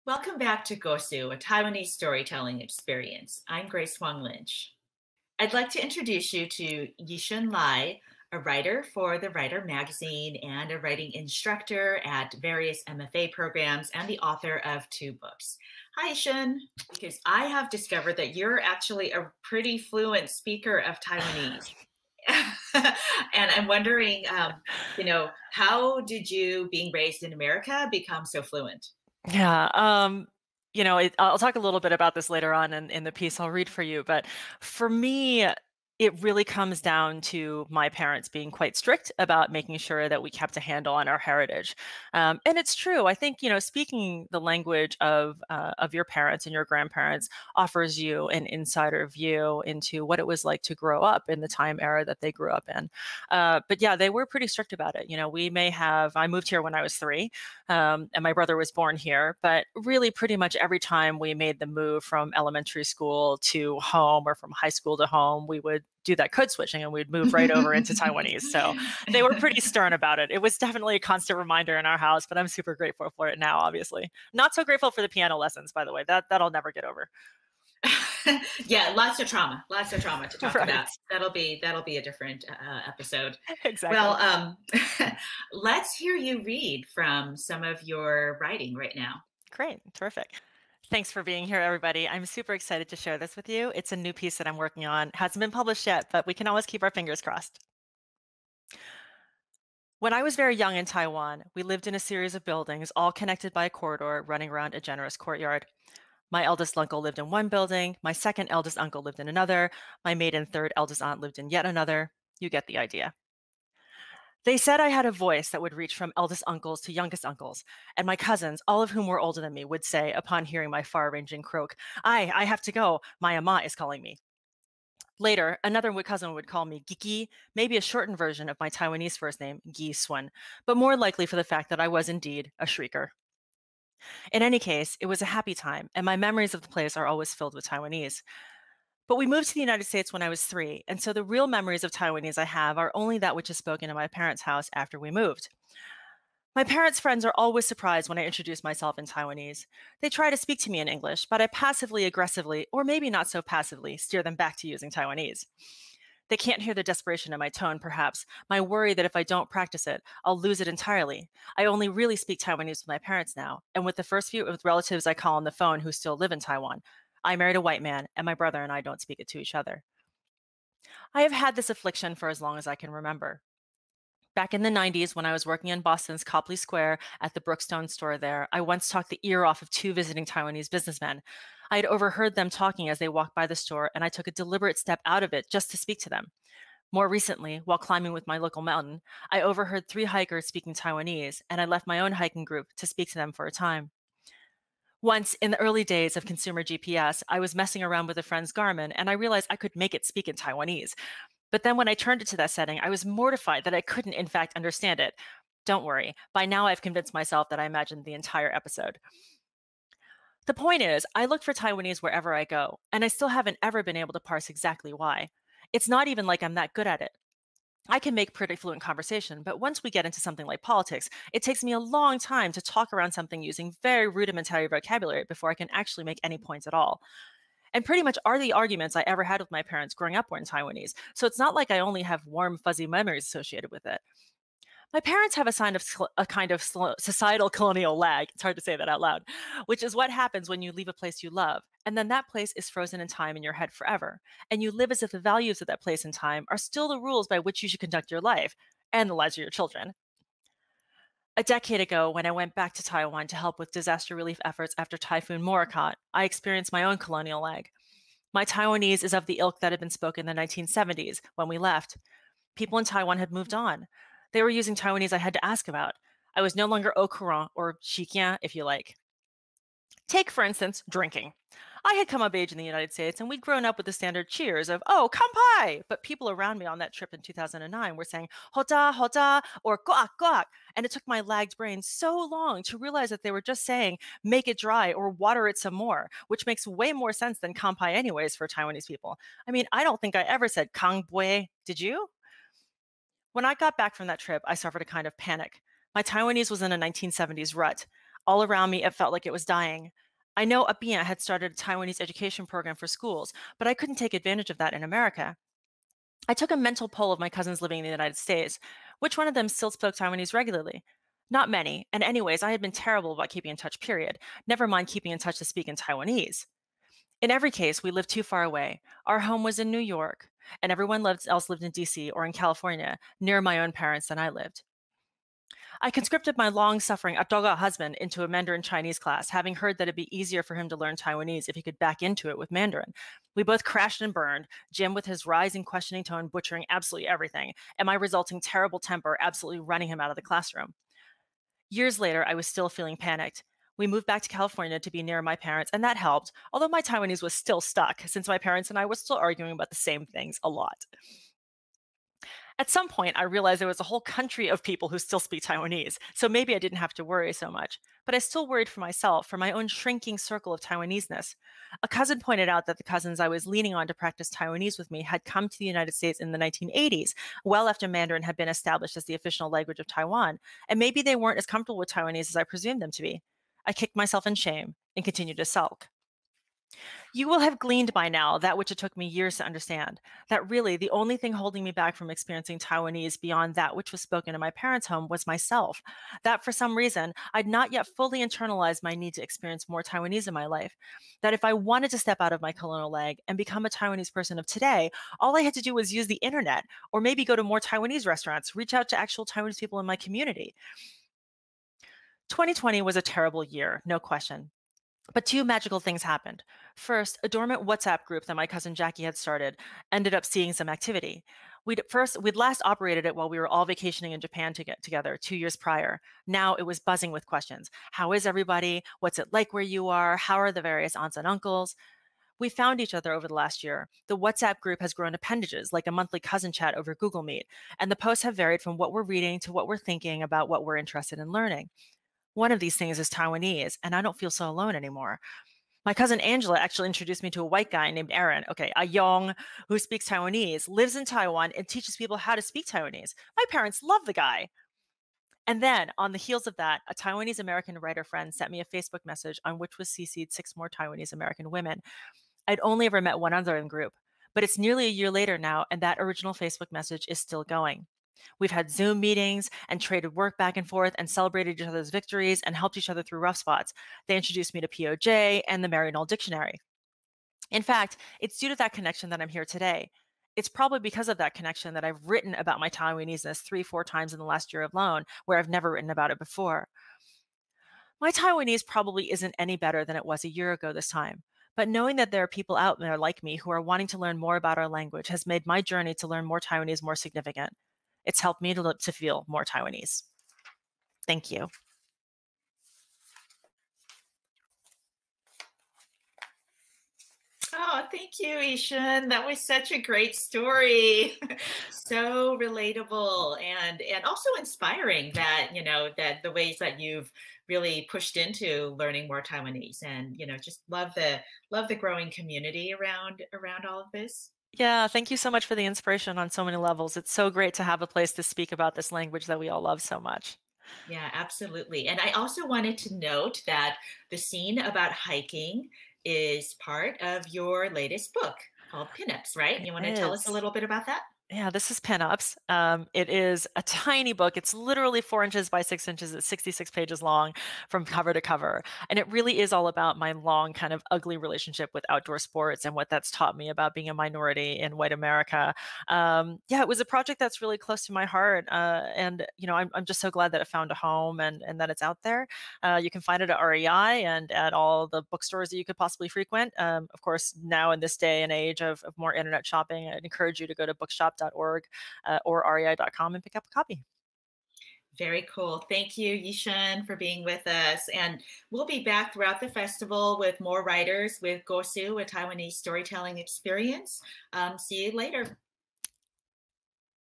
Welcome back to Kòo-sū, a Taiwanese storytelling experience. I'm Grace Wang Lynch. I'd like to introduce you to Shun Lai, a writer for the Writer magazine and a writing instructor at various MFA programs and the author of 2 books. Hi, Shun, because I have discovered that you're actually a pretty fluent speaker of Taiwanese. And I'm wondering, how did you, being raised in America, become so fluent? Yeah, I'll talk a little bit about this later on in the piece I'll read for you. But for me, it really comes down to my parents being quite strict about making sure that we kept a handle on our heritage. And it's true. I think, speaking the language of your parents and your grandparents offers you an insider view into what it was like to grow up in the time era that they grew up in. But yeah, they were pretty strict about it. I moved here when I was 3, and my brother was born here. But really, pretty much every time we made the move from elementary school to home or from high school to home, we would do that code switching and we'd move right over into Taiwanese. So they were pretty stern about it. It was definitely a constant reminder in our house, but I'm super grateful for it now, obviously. Not so grateful for the piano lessons, by the way. That'll never get over. Yeah, lots of trauma to talk Right. about. That'll be a different episode. Exactly. Well, let's hear you read from some of your writing right now. Great. Terrific. Thanks for being here, everybody. I'm super excited to share this with you. It's a new piece that I'm working on. It hasn't been published yet, but we can always keep our fingers crossed. When I was very young in Taiwan, we lived in a series of buildings, all connected by a corridor running around a generous courtyard. My eldest uncle lived in one building, my second eldest uncle lived in another, my maiden third eldest aunt lived in yet another. You get the idea. They said I had a voice that would reach from eldest uncles to youngest uncles, and my cousins, all of whom were older than me, would say, upon hearing my far-ranging croak, I have to go. My ama is calling me. Later, another cousin would call me Giki, maybe a shortened version of my Taiwanese first name, Gi Swan, but more likely for the fact that I was indeed a shrieker. In any case, it was a happy time, and my memories of the place are always filled with Taiwanese. But we moved to the United States when I was 3, and so the real memories of Taiwanese I have are only that which is spoken in my parents' house after we moved. My parents' friends are always surprised when I introduce myself in Taiwanese. They try to speak to me in English, but I passively, aggressively, or maybe not so passively, steer them back to using Taiwanese. They can't hear the desperation in my tone, perhaps, my worry that if I don't practice it, I'll lose it entirely. I only really speak Taiwanese with my parents now, and with the first few relatives I call on the phone who still live in Taiwan. I married a white man, and my brother and I don't speak it to each other. I have had this affliction for as long as I can remember. Back in the 90s, when I was working in Boston's Copley Square at the Brookstone store there, I once talked the ear off of 2 visiting Taiwanese businessmen. I had overheard them talking as they walked by the store, and I took a deliberate step out of it just to speak to them. More recently, while climbing with my local mountain, I overheard 3 hikers speaking Taiwanese, and I left my own hiking group to speak to them for a time. Once, in the early days of consumer GPS, I was messing around with a friend's Garmin, and I realized I could make it speak in Taiwanese. But then when I turned it to that setting, I was mortified that I couldn't, in fact, understand it. Don't worry, by now I've convinced myself that I imagined the entire episode. The point is, I look for Taiwanese wherever I go, and I still haven't ever been able to parse exactly why. It's not even like I'm that good at it. I can make pretty fluent conversation, but once we get into something like politics, it takes me a long time to talk around something using very rudimentary vocabulary before I can actually make any points at all. And pretty much are the arguments I ever had with my parents growing up were in Taiwanese, so it's not like I only have warm, fuzzy memories associated with it. My parents have a kind of societal colonial lag. It's hard to say that out loud, which is what happens when you leave a place you love, and then that place is frozen in time in your head forever, and you live as if the values of that place and time are still the rules by which you should conduct your life and the lives of your children. A decade ago, when I went back to Taiwan to help with disaster relief efforts after Typhoon Morakot, I experienced my own colonial lag. My Taiwanese is of the ilk that had been spoken in the 1970s when we left. People in Taiwan had moved on. They were using Taiwanese I had to ask about. I was no longer au courant, or shikian, if you like. Take, for instance, drinking. I had come of age in the United States, and we'd grown up with the standard cheers of, oh, kampai! But people around me on that trip in 2009 were saying, hoda, hoda, or goak, goak. And it took my lagged brain so long to realize that they were just saying, make it dry or water it some more, which makes way more sense than kampai anyways for Taiwanese people. I mean, I don't think I ever said kang bui. Did you? When I got back from that trip, I suffered a kind of panic. My Taiwanese was in a 1970s rut. All around me, it felt like it was dying. I know Apia had started a Taiwanese education program for schools, but I couldn't take advantage of that in America. I took a mental poll of my cousins living in the United States. Which one of them still spoke Taiwanese regularly? Not many, and anyways, I had been terrible about keeping in touch, period. Never mind keeping in touch to speak in Taiwanese. In every case, we lived too far away. Our home was in New York, and else lived in DC or in California, nearer my own parents than I lived. I conscripted my long-suffering Atoga husband into a Mandarin Chinese class, having heard that it'd be easier for him to learn Taiwanese if he could back into it with Mandarin. We both crashed and burned, Jim with his rising questioning tone butchering absolutely everything, and my resulting terrible temper absolutely running him out of the classroom. Years later, I was still feeling panicked. We moved back to California to be near my parents, and that helped, although my Taiwanese was still stuck, since my parents and I were still arguing about the same things a lot. At some point, I realized there was a whole country of people who still speak Taiwanese, so maybe I didn't have to worry so much. But I still worried for myself, for my own shrinking circle of Taiwaneseness. A cousin pointed out that the cousins I was leaning on to practice Taiwanese with me had come to the United States in the 1980s, well after Mandarin had been established as the official language of Taiwan, and maybe they weren't as comfortable with Taiwanese as I presumed them to be. I kicked myself in shame and continued to sulk. You will have gleaned by now that which it took me years to understand, that really the only thing holding me back from experiencing Taiwanese beyond that which was spoken in my parents' home was myself. That for some reason, I'd not yet fully internalized my need to experience more Taiwanese in my life. That if I wanted to step out of my colonial leg and become a Taiwanese person of today, all I had to do was use the internet, or maybe go to more Taiwanese restaurants, reach out to actual Taiwanese people in my community. 2020 was a terrible year, no question. But two magical things happened. First, a dormant WhatsApp group that my cousin Jackie had started ended up seeing some activity. We'd last operated it while we were all vacationing in Japan together 2 years prior. Now it was buzzing with questions. How is everybody? What's it like where you are? How are the various aunts and uncles? We found each other over the last year. The WhatsApp group has grown appendages, like a monthly cousin chat over Google Meet, and the posts have varied from what we're reading to what we're thinking about what we're interested in learning. One of these things is Taiwanese, and I don't feel so alone anymore. My cousin Angela actually introduced me to a white guy named Aaron, a Yong, who speaks Taiwanese, lives in Taiwan, and teaches people how to speak Taiwanese. My parents love the guy. And then, on the heels of that, a Taiwanese American writer friend sent me a Facebook message on which was CC'd 6 more Taiwanese American women. I'd only ever met one other in the group, but it's nearly a year later now, and that original Facebook message is still going. We've had Zoom meetings and traded work back and forth and celebrated each other's victories and helped each other through rough spots. They introduced me to POJ and the Maryknoll Dictionary. In fact, it's due to that connection that I'm here today. It's probably because of that connection that I've written about my Taiwaneseness 3-4 times in the last year alone, where I've never written about it before. My Taiwanese probably isn't any better than it was a year ago this time. But knowing that there are people out there like me who are wanting to learn more about our language has made my journey to learn more Taiwanese more significant. It's helped me to feel more Taiwanese. Thank you. Oh, thank you, Ishan. That was such a great story. So relatable and also inspiring that, that the ways that you've really pushed into learning more Taiwanese and, just love the growing community around all of this. Yeah, thank you so much for the inspiration on so many levels. It's so great to have a place to speak about this language that we all love so much. Yeah, absolutely. And I also wanted to note that the scene about hiking is part of your latest book called Pinups, right? It You want to tell us a is. little bit about that? Yeah, this is Pinups. It is a tiny book. It's literally 4 inches by 6 inches. It's 66 pages long from cover to cover. And it really is all about my long, kind of ugly relationship with outdoor sports and what that's taught me about being a minority in white America. Yeah, it was a project that's really close to my heart. And, I'm just so glad that it found a home and that it's out there. You can find it at REI and at all the bookstores that you could possibly frequent. Of course, now in this day and age of more internet shopping, I'd encourage you to go to bookshop.org or rei.com and pick up a copy. Very cool. Thank you, Yishan, for being with us. And we'll be back throughout the festival with more writers with Kòo-sū, a Taiwanese storytelling experience. See you later.